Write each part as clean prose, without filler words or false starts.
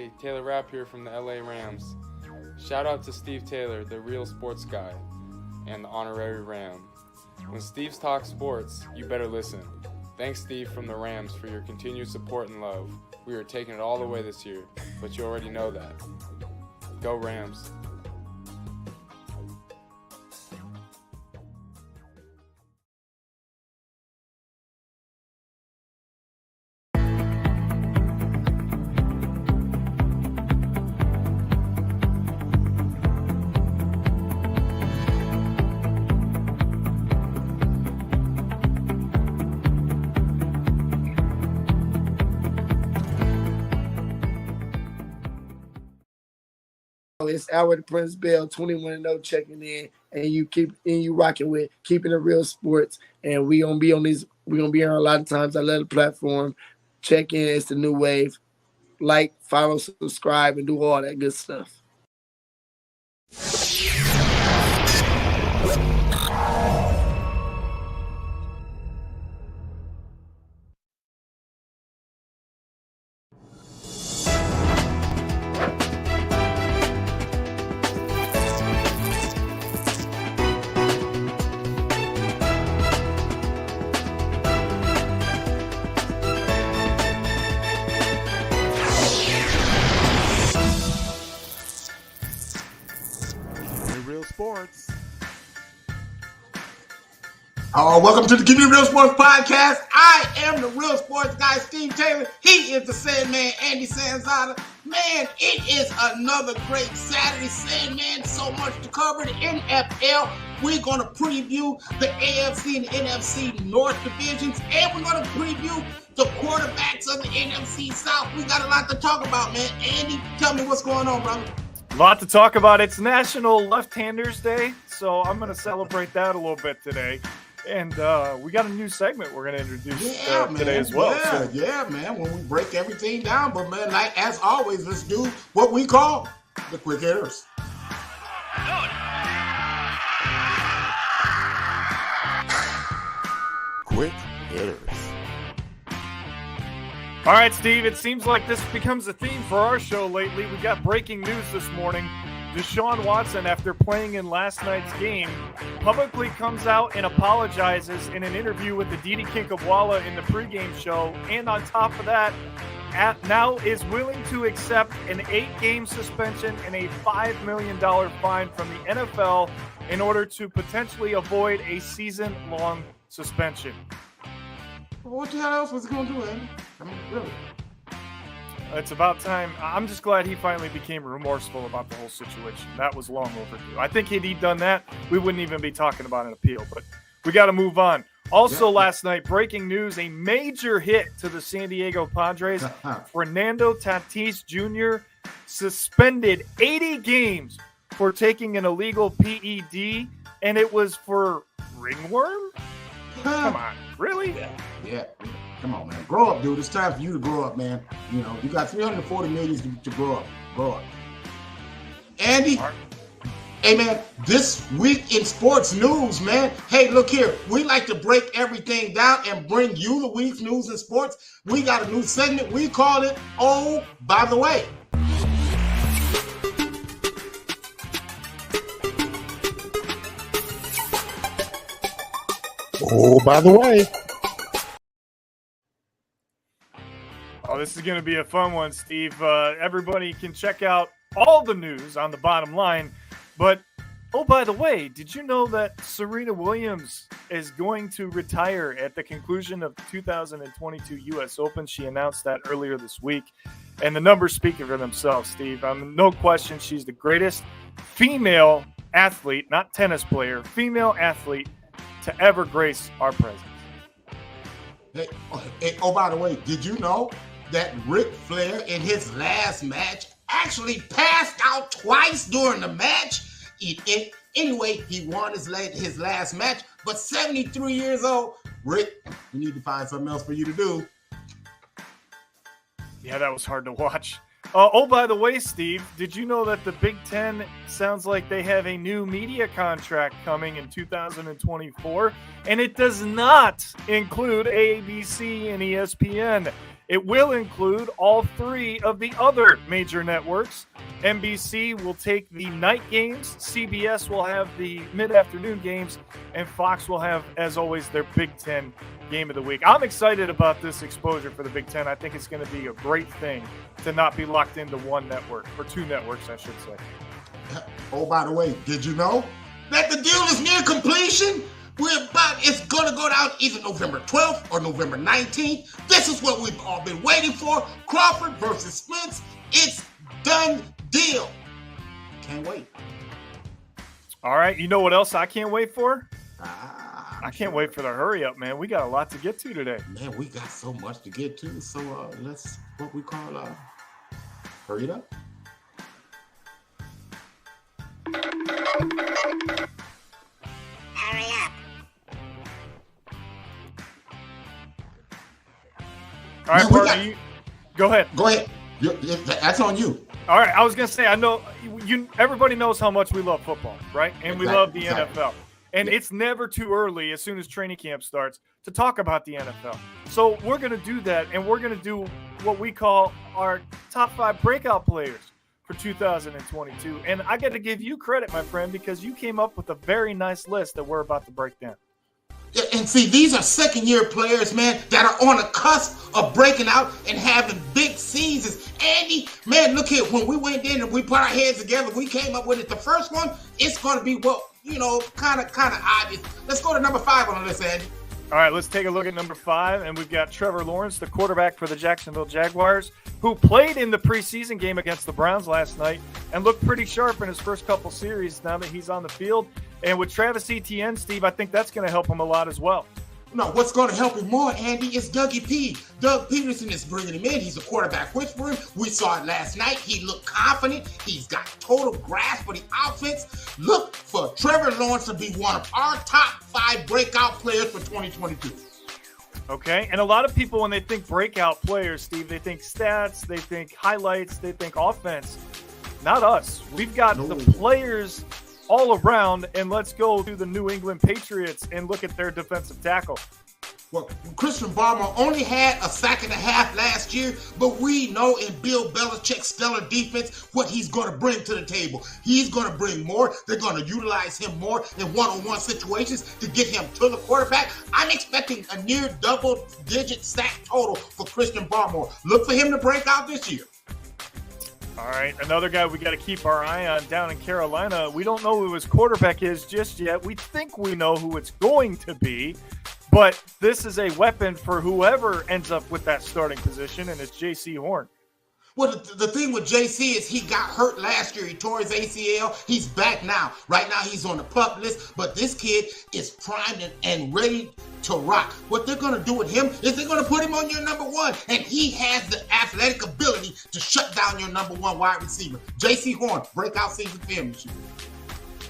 Hey, Taylor Rapp here from the LA Rams. Shout out to Steve Taylor, the real sports guy, and the honorary Ram. When Steve talks sports, you better listen. Thanks, Steve from the Rams, for your continued support and love. We are taking it all the way this year, but you already know that. Go Rams. It's Albert Prince Bell, 21-0 checking in, and you rocking with Keeping It Real Sports. And we gonna be on these. We gonna be on a lot of times. I love the platform. Check in. It's the new wave. Like, follow, subscribe, and do all that good stuff. Sports. Welcome to the Keep It Real Sports Podcast. I am the real sports guy, Steve Taylor. He is the Sandman, Andy Sanzada. Man, it is another great Saturday. Sandman, so much to cover. The NFL. We're going to preview the AFC and the NFC North Divisions, and we're going to preview the quarterbacks of the NFC South. We got a lot to talk about, man. Andy, tell me what's going on, brother. A lot to talk about. It's National Left-Handers Day, so I'm going to celebrate that a little bit today. And we got a new segment we're going to introduce today as well. Yeah, man, when we break everything down. But, man, like as always, let's do what we call the quick hitters. Quick hitters. All right, Steve, it seems like this becomes a theme for our show lately. We got breaking news this morning. Deshaun Watson, after playing in last night's game, publicly comes out and apologizes in an interview with Aditi Kinkhabwala in the pregame show. And on top of that, now is willing to accept an 8-game suspension and a $5 million fine from the NFL in order to potentially avoid a season-long suspension. What the hell else was he going to do, Andy? I mean, really? It's about time. I'm just glad he finally became remorseful about the whole situation. That was long overdue. I think had he done that, we wouldn't even be talking about an appeal, but we got to move on. Also last night, breaking news, a major hit to the San Diego Padres. Fernando Tatis Jr. suspended 80 games for taking an illegal PED, and it was for ringworm? Come on, really? Yeah. Come on, man. Grow up, dude. It's time for you to grow up, man. You know, you got 340 million to grow up. Grow up. Andy, hey, man, this week in sports news, man. Hey, look here. We like to break everything down and bring you the week's news in sports. We got a new segment. We call it, Oh, by the way. Oh, by the way. Oh, this is going to be a fun one, Steve. Everybody can check out all the news on the bottom line. But, oh, by the way, did you know that Serena Williams is going to retire at the conclusion of the 2022 U.S. Open? She announced that earlier this week. And the numbers speak for themselves, Steve. No question, she's the greatest female athlete, not tennis player, female athlete to ever grace our presence. Hey, by the way, did you know that Ric Flair in his last match actually passed out twice during the match? Anyway, he won his last match, but 73 years old. Rick, we need to find something else for you to do. Yeah, that was hard to watch. Oh, by the way, Steve, did you know that the Big Ten sounds like they have a new media contract coming in 2024, and it does not include ABC and ESPN. It will include all 3 of the other major networks. NBC will take the night games, CBS will have the mid-afternoon games, and Fox will have, as always, their Big Ten game of the week. I'm excited about this exposure for the Big Ten. I think it's going to be a great thing to not be locked into one network, or 2 networks, I should say. Oh, by the way, did you know that the deal is near completion? It's going to go down either November 12th or November 19th. This is what we've all been waiting for. Crawford versus Spence. It's done deal. Can't wait. All right. You know what else I can't wait for? I can't Sure. wait for the hurry up, man. We got a lot to get to today. Man, we got so much to get to. So let's, what we call, hurry it up. Hurry up. All right, Man, we partner, go ahead. Go ahead. That's on you. All right, I was gonna say, I know everybody knows how much we love football, right? And we love the NFL. And it's never too early, as soon as training camp starts, to talk about the NFL. So we're gonna do that, and we're gonna do what we call our top 5 breakout players for 2022. And I got to give you credit, my friend, because you came up with a very nice list that we're about to break down. Yeah, and see, these are second-year players, man, that are on the cusp of breaking out and having big seasons. Andy, man, look here. When we went in and we put our heads together, we came up with it. The first one, it's going to be, well, kind of obvious. Let's go to number 5 on the list, Andy. All right, let's take a look at number 5, and we've got Trevor Lawrence, the quarterback for the Jacksonville Jaguars, who played in the preseason game against the Browns last night and looked pretty sharp in his first couple series now that he's on the field. And with Travis Etienne, Steve, I think that's going to help him a lot as well. No, what's going to help him more, Andy, is Dougie P. Doug Peterson is bringing him in. He's a quarterback whisperer. We saw it last night. He looked confident. He's got total grasp of the offense. Look for Trevor Lawrence to be one of our top 5 breakout players for 2022. Okay, and a lot of people, when they think breakout players, Steve, they think stats, they think highlights, they think offense. Not us. We've got the players all around, and let's go to the New England Patriots and look at their defensive tackle. Well, Christian Barmore only had a sack and a half last year, but we know in Bill Belichick's stellar defense what he's going to bring to the table. He's going to bring more. They're going to utilize him more in one-on-one situations to get him to the quarterback. I'm expecting a near double-digit sack total for Christian Barmore. Look for him to break out this year. All right, another guy we got to keep our eye on down in Carolina. We don't know who his quarterback is just yet. We think we know who it's going to be, but this is a weapon for whoever ends up with that starting position, and it's J.C. Horn. Well, the thing with JC is he got hurt last year. He tore his ACL. He's back now. Right now, he's on the PUP list, but this kid is primed and ready to rock. What they're going to do with him is they're going to put him on your number 1, and he has the athletic ability to shut down your number 1 wide receiver. JC Horn, breakout season for him.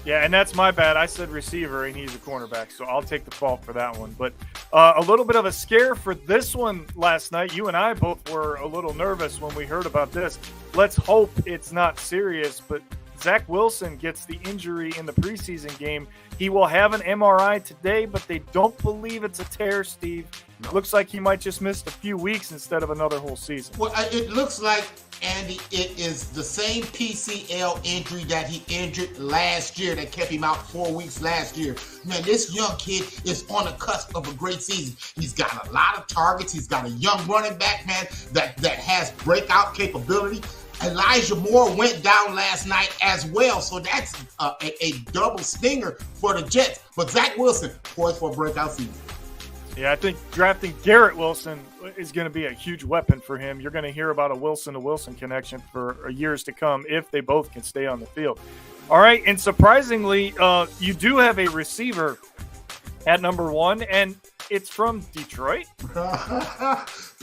Yeah, and that's my bad. I said receiver, and he's a cornerback, so I'll take the fault for that one. But a little bit of a scare for this one last night. You and I both were a little nervous when we heard about this. Let's hope it's not serious, but Zach Wilson gets the injury in the preseason game. He will have an MRI today, but they don't believe it's a tear, Steve. No. Looks like he might just miss a few weeks instead of another whole season. Well, it looks like, Andy, it is the same PCL injury that he injured last year that kept him out 4 weeks last year. Man, this young kid is on the cusp of a great season. He's got a lot of targets. He's got a young running back, man, that has breakout capability. Elijah Moore went down last night as well, so that's a double stinger for the Jets. But Zach Wilson poised for a breakout season. Yeah, I think drafting Garrett Wilson is going to be a huge weapon for him. You're going to hear about a Wilson-to-Wilson connection for years to come if they both can stay on the field. All right, and surprisingly, you do have a receiver at number 1, and it's from Detroit.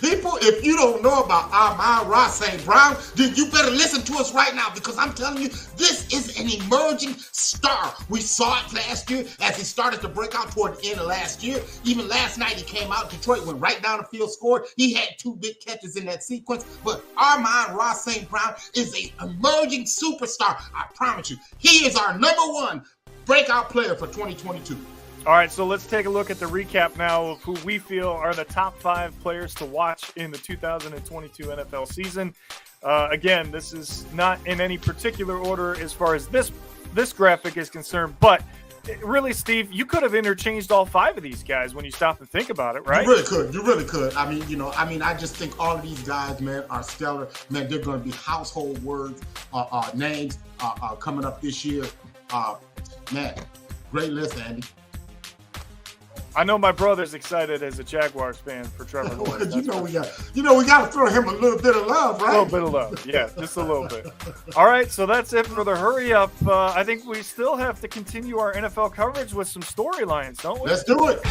People, if you don't know about Amon-Ra St. Brown, then you better listen to us right now, because I'm telling you, this is an emerging star. We saw it last year as he started to break out toward the end of last year. Even last night, he came out, Detroit went right down the field, scored. He had 2 big catches in that sequence, but Amon-Ra St. Brown is an emerging superstar. I promise you, he is our number 1 breakout player for 2022. All right, so let's take a look at the recap now of who we feel are the top 5 players to watch in the 2022 NFL season. Again, this is not in any particular order as far as this graphic is concerned, but really, Steve, you could have interchanged all 5 of these guys when you stop and think about it, right? You really could. I mean, I just think all of these guys, man, are stellar. Man, they're going to be household words, names coming up this year. Man, great list, Andy. I know my brother's excited as a Jaguars fan for Trevor Lawrence. we got to throw him a little bit of love, right? A little bit of love, yeah, just a little bit. All right, so that's it for the hurry up. I think we still have to continue our NFL coverage with some storylines, don't we? Let's do it.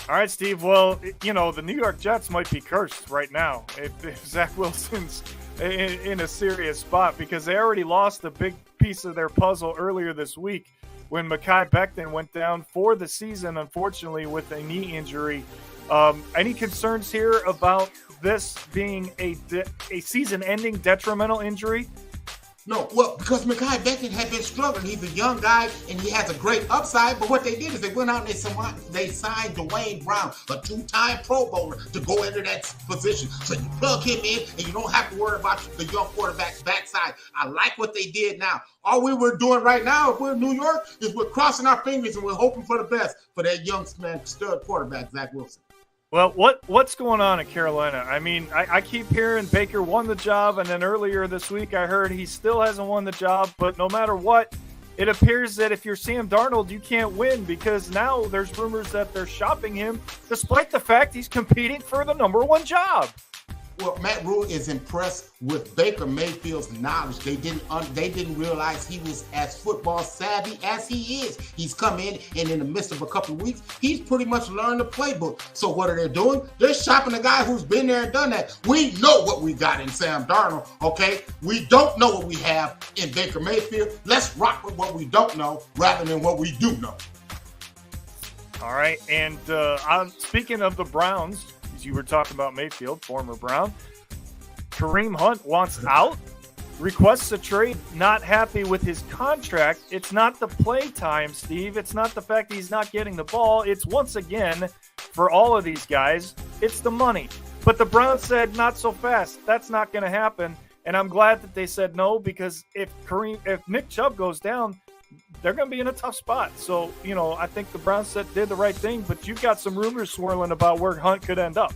All right, Steve. Well, the New York Jets might be cursed right now if Zach Wilson's in a serious spot, because they already lost a big piece of their puzzle earlier this week when Mekhi Becton went down for the season, unfortunately, with a knee injury. Any concerns here about this being a season-ending detrimental injury? No, well, because Mekhi Becton had been struggling. He's a young guy, and he has a great upside. But what they did is they went out and they signed Dwayne Brown, a 2-time Pro Bowler, to go into that position. So you plug him in, and you don't have to worry about the young quarterback's backside. I like what they did now. All we were doing right now, if we're in New York, is we're crossing our fingers and we're hoping for the best for that young man, stud quarterback, Zach Wilson. Well, what's going on in Carolina? I mean, I keep hearing Baker won the job, and then earlier this week I heard he still hasn't won the job. But no matter what, it appears that if you're Sam Darnold, you can't win, because now there's rumors that they're shopping him despite the fact he's competing for the number 1 job. Well, Matt Rule is impressed with Baker Mayfield's knowledge. They didn't realize he was as football savvy as he is. He's come in, and in the midst of a couple of weeks, he's pretty much learned the playbook. So what are they doing? They're shopping a guy who's been there and done that. We know what we got in Sam Darnold, okay? We don't know what we have in Baker Mayfield. Let's rock with what we don't know rather than what we do know. All right, and speaking of the Browns, you were talking about Mayfield, former Brown. Kareem Hunt wants out, requests a trade, not happy with his contract. It's not the play time, Steve. It's not the fact that he's not getting the ball. It's once again, for all of these guys, it's the money. But the Browns said, not so fast. That's not going to happen. And I'm glad that they said no, because if Nick Chubb goes down, they're going to be in a tough spot. So, I think the Browns did the right thing, but you've got some rumors swirling about where Hunt could end up.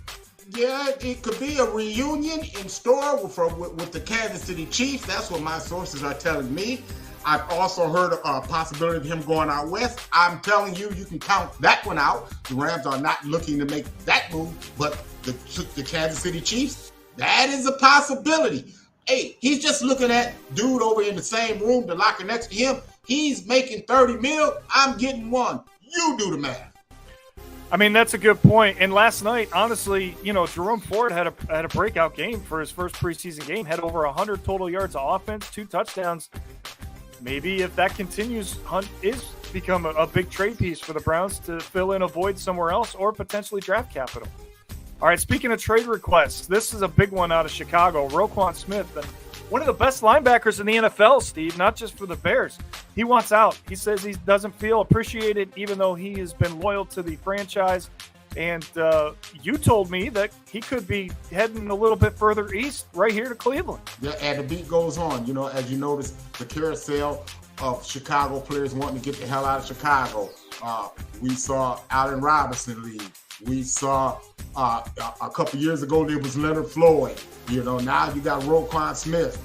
Yeah, it could be a reunion in store with the Kansas City Chiefs. That's what my sources are telling me. I've also heard a possibility of him going out west. I'm telling you, you can count that one out. The Rams are not looking to make that move, but the Kansas City Chiefs, that is a possibility. Hey, he's just looking at dude over in the same room, the locker next to him. He's making $30 million. I'm getting $1. You do the math. I mean, that's a good point. And last night, honestly, Jerome Ford had a breakout game for his first preseason game. Had over 100 total yards of offense, 2 touchdowns. Maybe if that continues, Hunt is become a big trade piece for the Browns to fill in a void somewhere else or potentially draft capital. All right, speaking of trade requests, this is a big one out of Chicago. Roquan Smith, one of the best linebackers in the NFL, Steve, not just for the Bears. He wants out. He says he doesn't feel appreciated, even though he has been loyal to the franchise. And you told me that he could be heading a little bit further east, right here to Cleveland. Yeah, and the beat goes on. As you notice, the carousel of Chicago players wanting to get the hell out of Chicago. We saw Allen Robinson leave. We saw a couple years ago there was Leonard Floyd. Now you got Roquan Smith.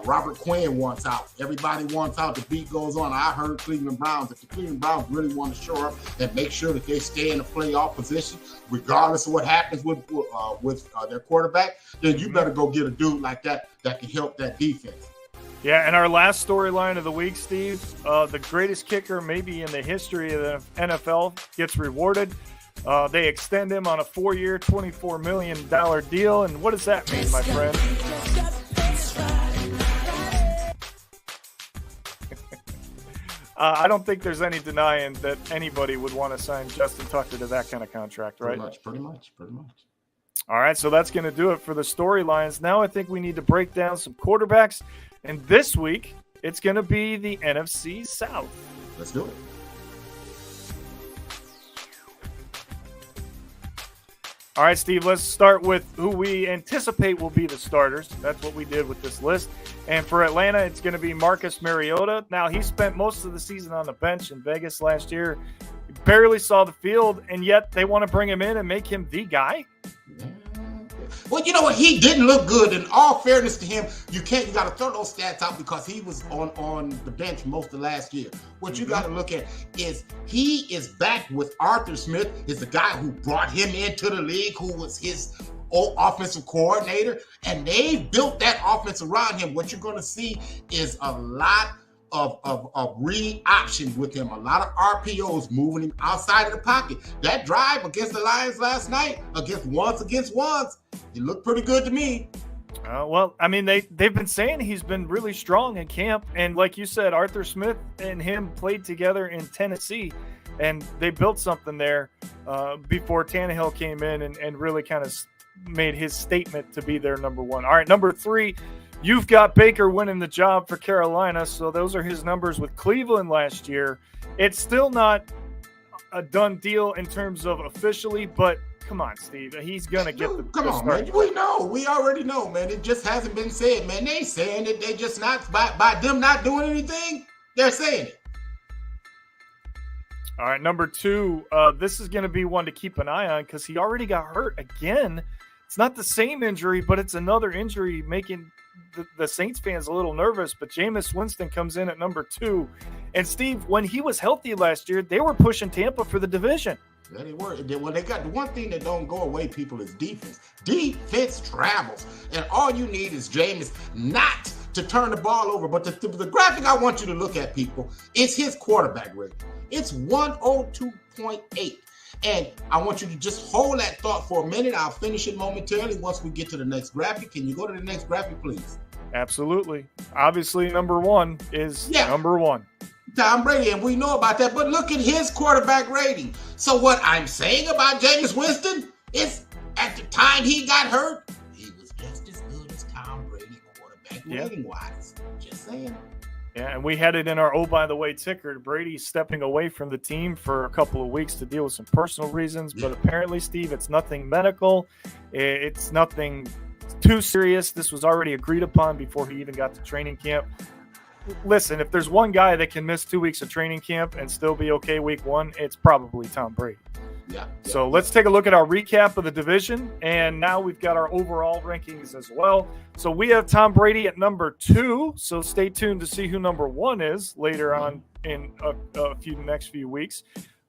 Robert Quinn wants out. Everybody wants out. The beat goes on. I heard Cleveland Browns. If the Cleveland Browns really want to show up and make sure that they stay in the playoff position, regardless of what happens with their quarterback, then you better go get a dude like that can help that defense. Yeah, and our last storyline of the week, Steve, the greatest kicker maybe in the history of the NFL gets rewarded. They extend him on a 4-year, $24 million deal. And what does that mean, my friend? I don't think there's any denying that anybody would want to sign Justin Tucker to that kind of contract, right? Pretty much. All right, so that's going to do it for the storylines. Now I think we need to break down some quarterbacks. And this week, it's going to be the NFC South. Let's do it. All right, Steve, let's start with who we anticipate will be the starters. That's what we did with this list. And for Atlanta, it's going to be Marcus Mariota. Now, he spent most of the season on the bench in Vegas last year. He barely saw the field, and yet they want to bring him in and make him the guy. Well, you know what? He didn't look good. In all fairness to him, you got to throw those stats out because he was on the bench most of last year. What you got to look at is he is back with Arthur Smith, is the guy who brought him into the league, who was his old offensive coordinator, and they built that offense around him. What you're going to see is a lot of read options with him, a lot of RPOs moving him outside of the pocket. That drive against the Lions last night, against ones, it looked pretty good to me. Well, I mean, they've been saying he's been really strong in camp. And like you said, Arthur Smith and him played together in Tennessee, and they built something there before Tannehill came in and really kind of made his statement to be their number one. All right, number 3, you've got Baker winning the job for Carolina. So those are his numbers with Cleveland last year. It's still not a done deal in terms of officially, but come on, Steve. He's going to get the Come on, man. We know. We already know, man. It just hasn't been said, man. They saying it. They just not, by them not doing anything, they're saying it. All right, number 2, this is going to be one to keep an eye on because he already got hurt again. It's not the same injury, but it's another injury making the Saints fans a little nervous. But Jameis Winston comes in at number 2. And, Steve, when he was healthy last year, they were pushing Tampa for the division. Yeah, they were. Well, they got the one thing that don't go away, people, is defense. Defense travels. And all you need is Jameis not to turn the ball over. But the graphic I want you to look at, people, is his quarterback rating. It's 102.8. And I want you to just hold that thought for a minute. I'll finish it momentarily once we get to the next graphic. Can you go to the next graphic, please? Absolutely. Obviously, number 1 is number 1. Tom Brady, and we know about that, but look at his quarterback rating. So what I'm saying about Jameis Winston is at the time he got hurt, he was just as good as Tom Brady quarterback rating-wise. Just saying. Yeah, and we had it in our by the way ticker. Brady stepping away from the team for a couple of weeks to deal with some personal reasons, but apparently, Steve, it's nothing medical. It's nothing too serious. This was already agreed upon before he even got to training camp. Listen, if there's one guy that can miss 2 weeks of training camp and still be okay week 1, it's probably Tom Brady. Yeah. So let's take a look at our recap of the division, and now we've got our overall rankings as well. So we have Tom Brady at number 2, so stay tuned to see who number 1 is later on in next few weeks.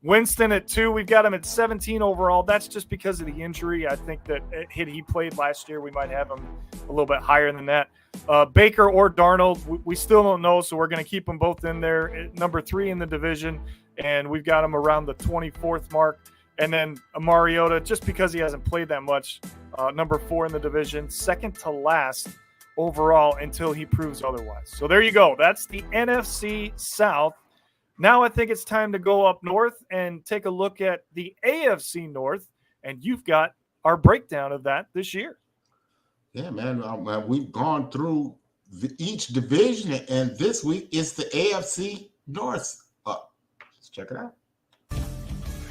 Winston at 2, we've got him at 17 overall. That's just because of the injury. I think that he played last year, we might have him a little bit higher than that. Baker or Darnold, we still don't know, so we're going to keep them both in there. At number 3 in the division, and we've got him around the 24th mark. And then Mariota, just because he hasn't played that much, number 4 in the division, second to last overall until he proves otherwise. So there you go. That's the NFC South. Now I think it's time to go up north and take a look at the AFC North, and you've got our breakdown of that this year. Yeah, man. We've gone through each division, and this week is the AFC North. Let's check it out.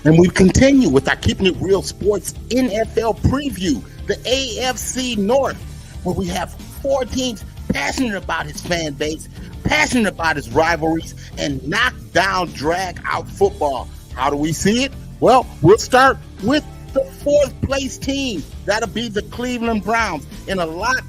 And we continue with our Keeping It Real Sports NFL preview, the AFC North, where we have 4 teams passionate about his fan base, passionate about his rivalries, and knock-down, drag-out football. How do we see it? Well, we'll start with the 4th place team. That'll be the Cleveland Browns. And a lot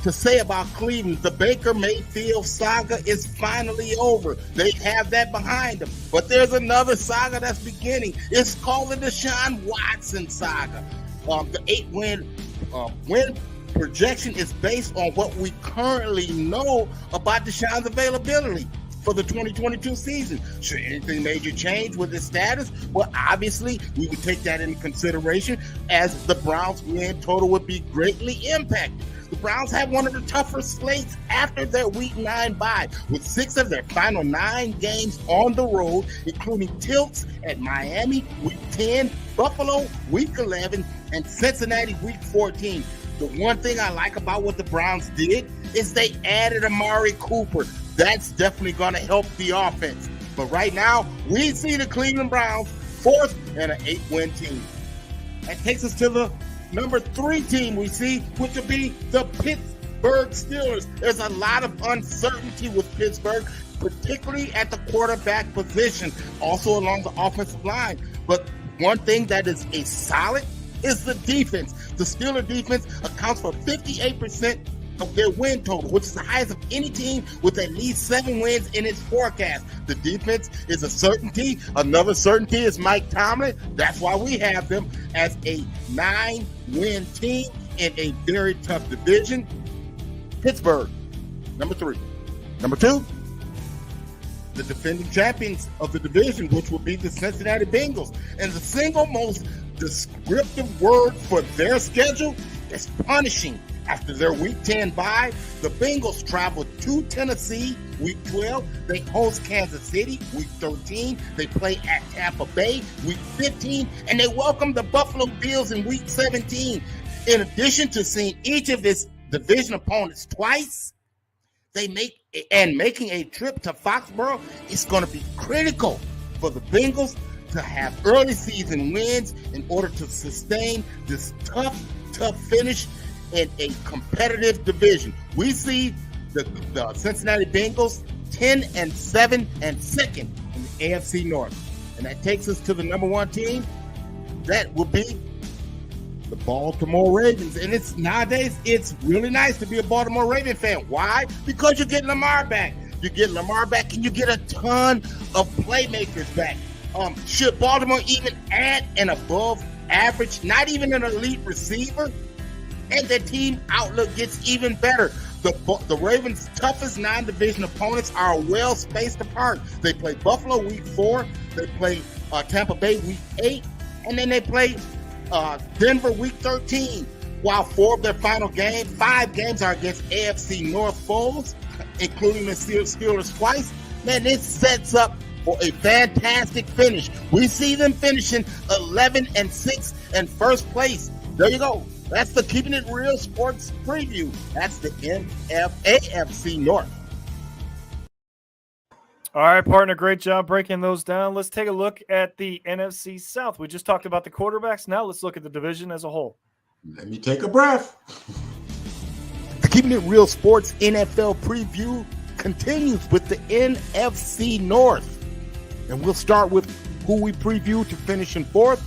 to say about Cleveland. The Baker Mayfield saga is finally over. They have that behind them. But there's another saga that's beginning. It's called the Deshaun Watson saga. The 8-win projection is based on what we currently know about Deshaun's availability for the 2022 season. Should anything major change with his status? Well, obviously, we would take that into consideration as the Browns' win total would be greatly impacted. The Browns have one of the tougher slates after their Week 9 bye, with 6 of their final 9 games on the road, including tilts at Miami Week 10, Buffalo Week 11, and Cincinnati Week 14. The one thing I like about what the Browns did is they added Amari Cooper. That's definitely going to help the offense. But right now, we see the Cleveland Browns 4th and an 8-win team. That takes us to the number 3 team we see, which will be the Pittsburgh Steelers. There's a lot of uncertainty with Pittsburgh, particularly at the quarterback position, also along the offensive line. But one thing that is a solid is the defense. The Steelers defense accounts for 58% of their win total, which is the highest of any team with at least 7 wins in its forecast. The defense is a certainty. Another certainty is Mike Tomlin. That's why we have them as a 9-win team in a very tough division. Pittsburgh, number 3. Number 2, the defending champions of the division, which will be the Cincinnati Bengals. And the single most descriptive word for their schedule is punishing. After their Week 10 bye, the Bengals travel to Tennessee Week 12. They host Kansas City Week 13. They play at Tampa Bay Week 15. And they welcome the Buffalo Bills in Week 17. In addition to seeing each of his division opponents twice, making a trip to Foxborough is going to be critical for the Bengals to have early season wins in order to sustain this tough finish in a competitive division. We see the Cincinnati Bengals 10-7 and second in the AFC North. And that takes us to the number 1 team. That will be the Baltimore Ravens. And nowadays it's really nice to be a Baltimore Raven fan. Why? Because you get Lamar back. You get Lamar back and you get a ton of playmakers back. Should Baltimore even add an above average, not even an elite receiver, and the team outlook gets even better. The Ravens' toughest non-division opponents are well spaced apart. They play Buffalo Week 4, they play Tampa Bay Week 8, and then they play Denver Week 13. While 4 of their final games, 5 games are against AFC North foes, including the Steelers twice. Man, this sets up for a fantastic finish. We see them finishing 11-6 in first place. There you go. That's the Keeping It Real Sports Preview. That's the AFC North. All right, partner, great job breaking those down. Let's take a look at the NFC South. We just talked about the quarterbacks. Now let's look at the division as a whole. Let me take a breath. The Keeping It Real Sports NFL Preview continues with the NFC North. And we'll start with who we preview to finish in 4th.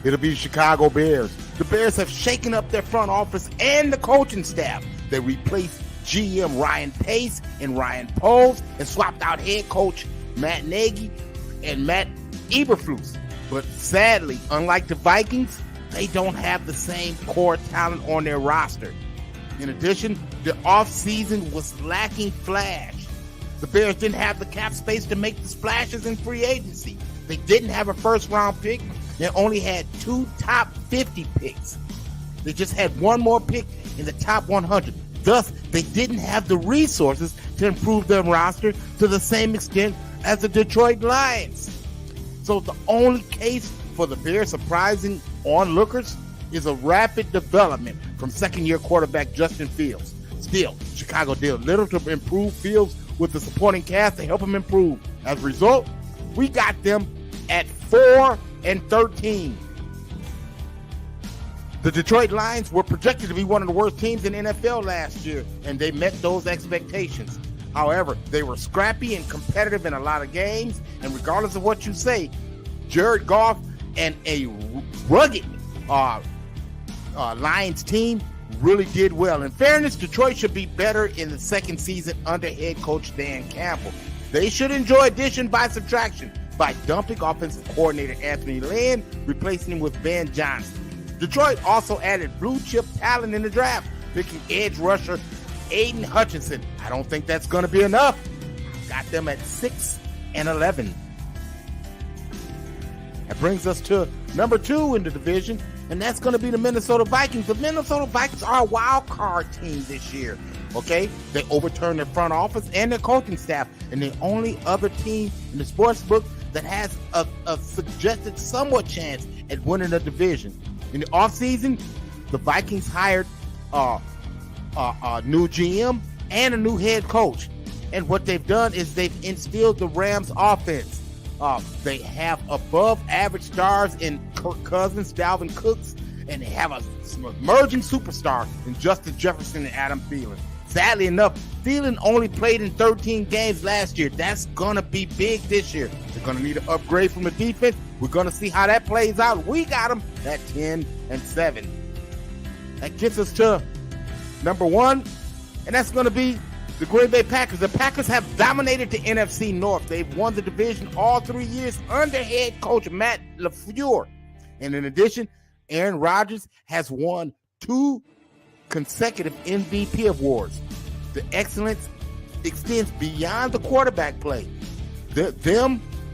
It'll be the Chicago Bears. The Bears have shaken up their front office and the coaching staff. They replaced GM Ryan Pace and Ryan Poles and swapped out head coach Matt Nagy and Matt Eberflus. But sadly, unlike the Vikings, they don't have the same core talent on their roster. In addition, the offseason was lacking flash. The Bears didn't have the cap space to make the splashes in free agency. They didn't have a first-round pick. They only had 2 top 50 picks. They just had 1 more pick in the top 100. Thus, they didn't have the resources to improve their roster to the same extent as the Detroit Lions. So the only case for the Bears surprising onlookers is a rapid development from second-year quarterback Justin Fields. Still, Chicago did little to improve Fields with the supporting cast to help him improve. As a result, we got them at 4-13. The Detroit Lions were projected to be one of the worst teams in the NFL last year, and they met those expectations. However, they were scrappy and competitive in a lot of games, and regardless of what you say, Jared Goff and a rugged Lions team really did well. In fairness, Detroit should be better in the second season under head coach Dan Campbell. They should enjoy addition by subtraction by dumping offensive coordinator Anthony Lynn, replacing him with Ben Johnson. Detroit also added blue chip talent in the draft, picking edge rusher Aiden Hutchinson. I don't think that's going to be enough. Got them at 6-11. That brings us to number 2 in the division, and that's going to be the Minnesota Vikings. The Minnesota Vikings are a wild card team this year, okay? They overturned their front office and their coaching staff, and the only other team in the sports book that has a suggested somewhat chance at winning the division. In the offseason, the Vikings hired a new GM and a new head coach. And what they've done is they've instilled the Rams offense. They have above average stars in Kirk Cousins, Dalvin Cooks, and they have some emerging superstar in Justin Jefferson and Adam Thielen. Sadly enough, Thielen only played in 13 games last year. That's going to be big this year. They're going to need an upgrade from the defense. We're going to see how that plays out. We got them at 10-7. That gets us to number one, and that's going to be the Green Bay Packers. The Packers have dominated the NFC North. They've won the division all 3 years under head coach Matt LaFleur. And in addition, Aaron Rodgers has won 2 consecutive MVP awards. The excellence extends beyond the quarterback play.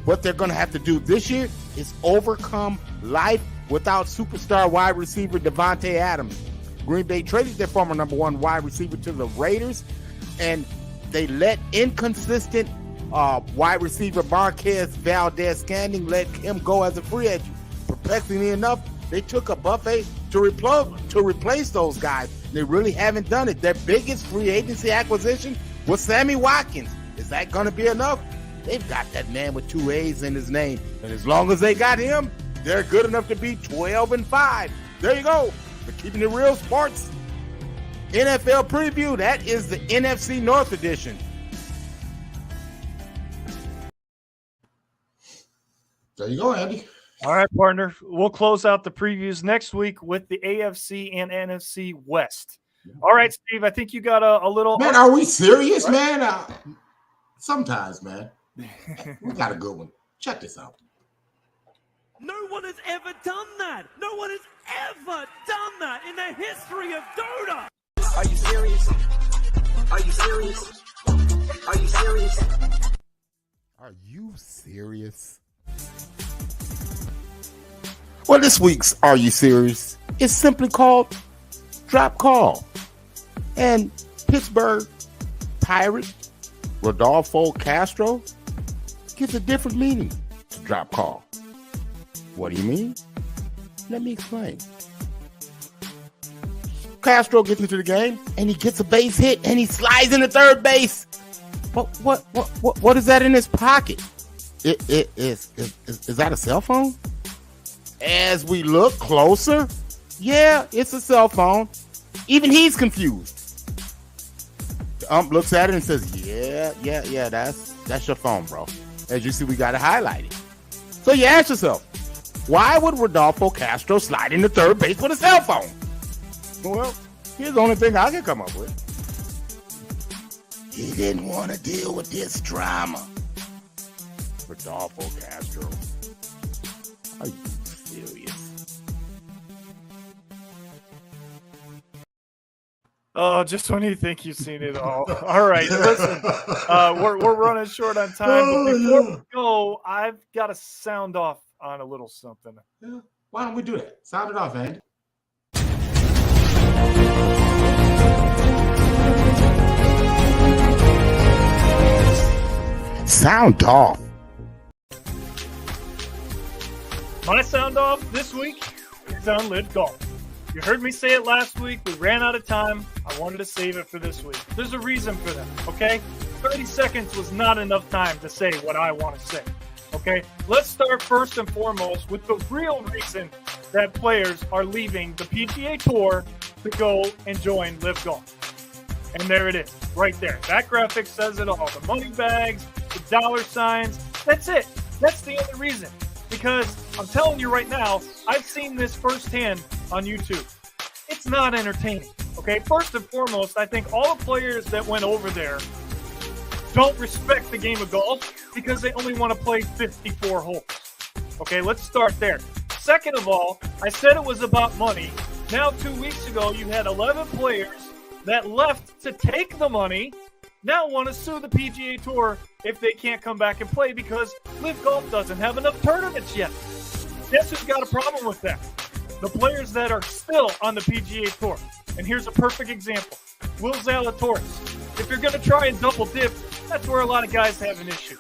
What they're going to have to do this year is overcome life without superstar wide receiver Devontae Adams. Green Bay traded their former number 1 wide receiver to the Raiders, and they let inconsistent wide receiver Marquez Valdez-Scantling let him go as a free agent. Perplexingly enough, they took a buffet to replace those guys. They really haven't done it. Their biggest free agency acquisition was Sammy Watkins. Is that going to be enough? They've got that man with 2 A's in his name. And as long as they got him, they're good enough to be 12-5. There you go. For Keeping It Real Sports NFL Preview. That is the NFC North Edition. There you go, Andy. All right, partner. We'll close out the previews next week with the AFC and NFC West. All right, Steve, I think you got a little... Man, are we serious, man? Sometimes, man. We got a good one. Check this out. No one has ever done that. No one has ever done that in the history of Dota. Are you serious? Are you serious? Are you serious? Are you serious? Well, this week's Are You Serious is simply called Drop Call. And Pittsburgh Pirate Rodolfo Castro gives a different meaning to drop call. What do you mean? Let me explain. Castro gets into the game and he gets a base hit and he slides into third base. What is that in his pocket? Is that a cell phone? As we look closer, yeah, it's a cell phone. Even he's confused. The ump looks at it and says, yeah, that's your phone, bro. As you see, we got it highlighted. So you ask yourself, why would Rodolfo Castro slide into third base with a cell phone? Well, here's the only thing I can come up with. He didn't want to deal with this drama. Rodolfo Castro. Are you serious? Oh, just when you think you've seen it all. All right, listen, we're running short on time, but before we go, I've got to sound off on a little something. Yeah. Why don't we do that? Sound it off, Andy. Sound off. My sound off this week is on Live Golf. You heard me say it last week. We ran out of time. I wanted to save it for this week. There's a reason for that, okay? 30 seconds was not enough time to say what I want to say, okay? Let's start first and foremost with the real reason that players are leaving the PGA Tour to go and join Live Golf. And there it is, right there. That graphic says it all. The money bags, the dollar signs, that's it. That's the only reason. Because I'm telling you right now, I've seen this firsthand on YouTube. It's not entertaining, okay? First and foremost, I think all the players that went over there don't respect the game of golf because they only want to play 54 holes. Okay, let's start there. Second of all, I said it was about money. Now, 2 weeks ago, you had 11 players that left to take the money, now want to sue the PGA Tour if they can't come back and play because Live Golf doesn't have enough tournaments yet. Guess who's got a problem with that? the players that are still on the PGA Tour. And here's a perfect example. Will Zalatoris. If you're going to try and double dip, that's where a lot of guys have an issue.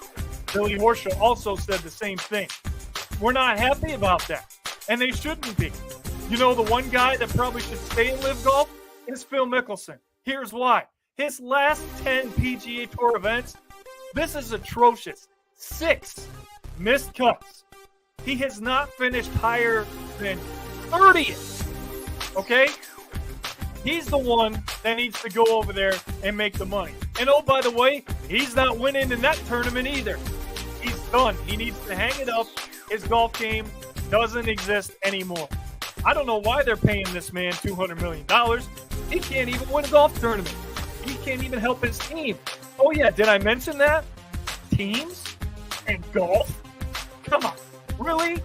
Billy Horschel also said the same thing. We're not happy about that, and they shouldn't be. You know, the one guy that probably should stay in Live Golf is Phil Mickelson. Here's why. His last 10 PGA Tour events, this is atrocious. 6 missed cuts. He has not finished higher than 30th. Okay? He's the one that needs to go over there and make the money. And oh, by the way, he's not winning in that tournament either. He's done. He needs to hang it up. His golf game doesn't exist anymore. I don't know why they're paying this man $200 million. He can't even win a golf tournament. He can't even help his team. Oh, yeah, did I mention that? Teams and golf? Come on. Really?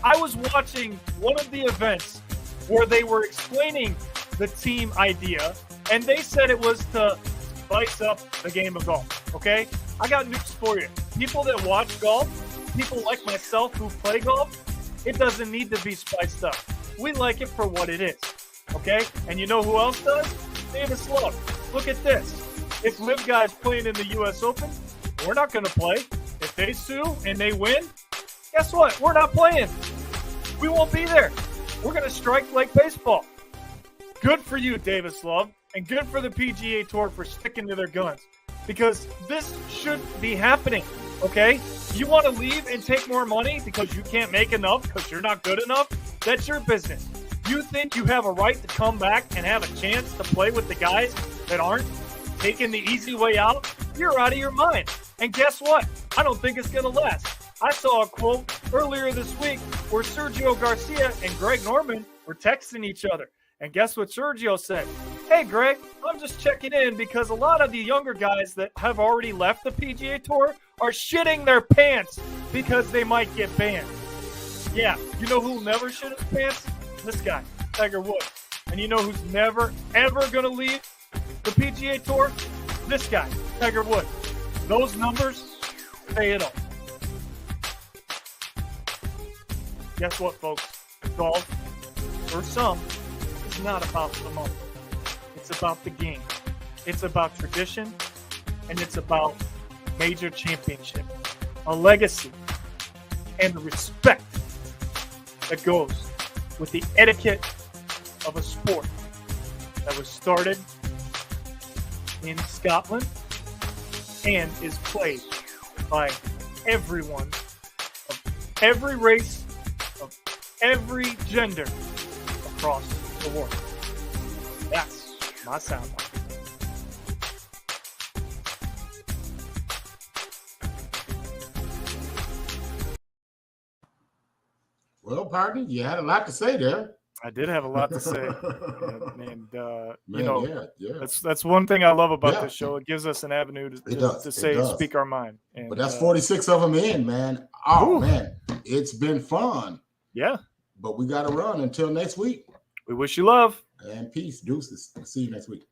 I was watching one of the events where they were explaining the team idea, and they said it was to spice up the game of golf, okay? I got news for you. People that watch golf, people like myself who play golf, it doesn't need to be spiced up. We like it for what it is, okay? And you know who else does? Davis Love. Look at this. If Liv Guy's playing in the U.S. Open, we're not going to play. If they sue and they win, guess what? We're not playing. We won't be there. We're going to strike like baseball. Good for you, Davis Love, and good for the PGA Tour for sticking to their guns, because this shouldn't be happening, okay? You want to leave and take more money because you can't make enough because you're not good enough? That's your business. You think you have a right to come back and have a chance to play with the guys that aren't taking the easy way out? You're out of your mind. And guess what? I don't think it's going to last. I saw a quote earlier this week where Sergio Garcia and Greg Norman were texting each other. And guess what Sergio said? Hey, Greg, I'm just checking in because a lot of the younger guys that have already left the PGA Tour are shitting their pants because they might get banned. Yeah, you know who'll never shit his pants? This guy, Tiger Woods. And you know who's never, ever going to leave the PGA Tour? This guy, Tiger Woods. Those numbers say it all. Guess what, folks? Golf, for some, is not about the money. It's about the game. It's about tradition, and it's about major championship, a legacy, and the respect that goes with the etiquette of a sport that was started in Scotland and is played by everyone of every race, of every gender across the world. That's my soundbite. Well, partner, you had a lot to say there. I did have a lot to say, and you know, yeah. that's one thing I love about this show. It gives us an avenue to speak our mind. And, but that's 46 of them in, man. Oh, man, it's been fun. Yeah. But we got to run until next week. We wish you love. And peace. Deuces. See you next week.